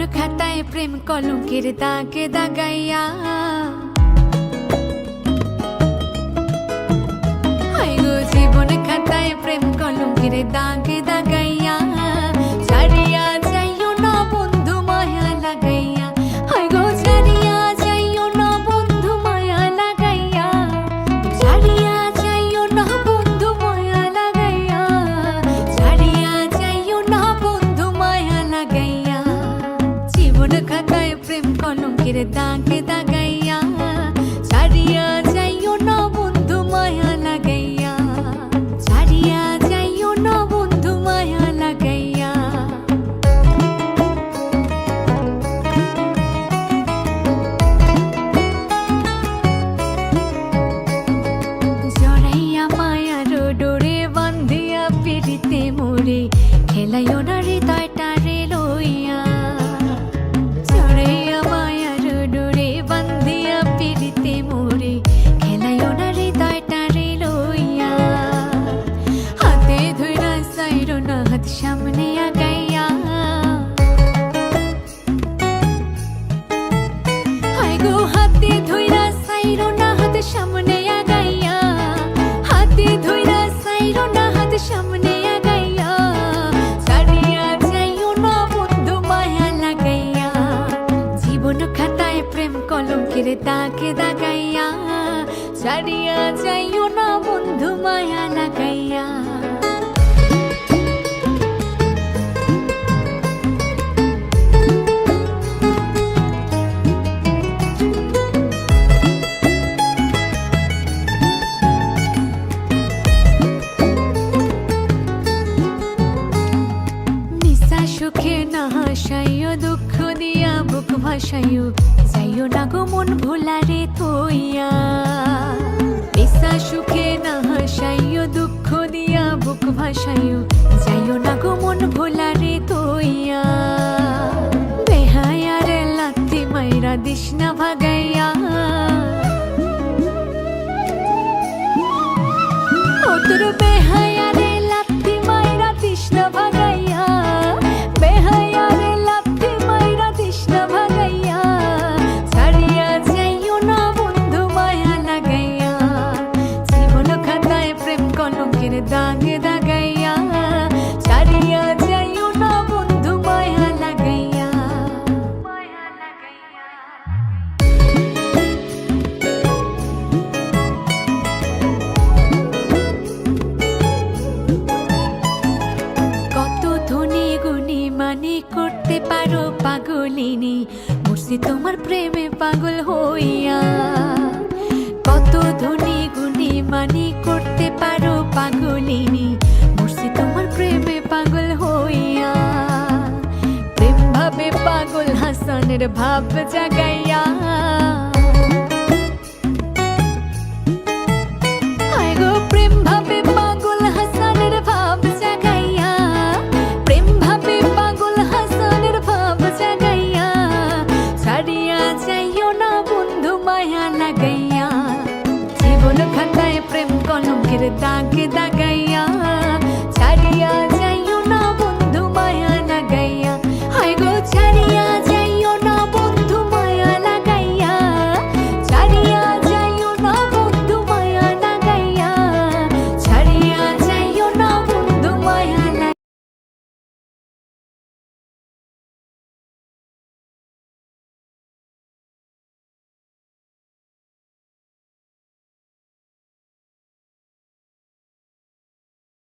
জীবন খাতায় প্রেম কলঙ্কের দাগে দাগাইয়া জীবন খাতায় প্রেম কলঙ্কের দাগে দাগাইয়া ছাড়িয়া যাইও না বন্ধু মায়া লাগাইয়া গো ছাড়িয়া যাইও না বন্ধু মায়া লাগাইয়া ছাড়িয়া যাইও না বন্ধু মায়া লাগাইয়া ছাড়িয়া যাইও না বন্ধু মায়া লাগাইয়া জীবন খাতায় প্রেম কলঙ্কের দাগে দাগাইয়া ছাড়িয়া যাইও না বন্ধু মায়া লাগাইয়া ছাড়িয়া যাইও না বন্ধু মায়া লাগাইয়া জড়াইয়া মায়ার ডোরে বান্ধিয়া পিড়িতে মোরে খেলাইও না হৃদয়টারে লইয়া জড়াইয়া মায়ার ডোরে বান্ধিয়া পিড়িতে মোরে খেলাইও না হৃদয়টারে লইয়া হাতে ধইরা সাইরো না হাত সামনে আগাইয়া গো হাতে ধইরা সাইরো না হাত সামনে আগাইয়া হাতে ধইরা সাইরো না হাত সামনে আগাইয়া ছাড়িয়া যাইও না বন্ধু মায়া লাগাইয়া জীবন খাতায় প্রেম কলঙ্কের দাগে দাগাইয়া ছাড়িয়া যাইও না বন্ধু মায়া লাগাইয়া সুখে না হাসাইও দুঃখ দিয়া বুক ভাসাইও যাইও না গো মন ভোলারে থইয়া বিসা সুখে না হাসাইও দুঃখ দিয়া বুক ভাসাইও যাইও না গো মন ভোলারে থইয়া বেহায়ারে লাথি মাইরা দিস না ভাগাইয়া ও তোর বেহায়ারে লাথি মাইরা দিস না ভাগাইয়া বেহায়ারে লাথি মাইরা দিস না ভাগাইয়া ছাড়িয়া যাইও না বন্ধু মায়া লাগাইয়া জীবন খাতায় প্রেম কলঙ্কের দাগে দাগাইয়া ছাড়িয়া যাইও না বন্ধু মায়া লাগাইয়া মায়া লাগাইয়া কত ধনী গুণী মানে করতে পারো পাগলিনী মরছি তোমার প্রেমে পাগল হইয়া কত ধনী গুণী মানে করতে পারো পাগলিনী মরছি তোমার প্রেমে পাগল হইয়া প্রেম ভাবে পাগল হাসানের ভাব জাগাইয়া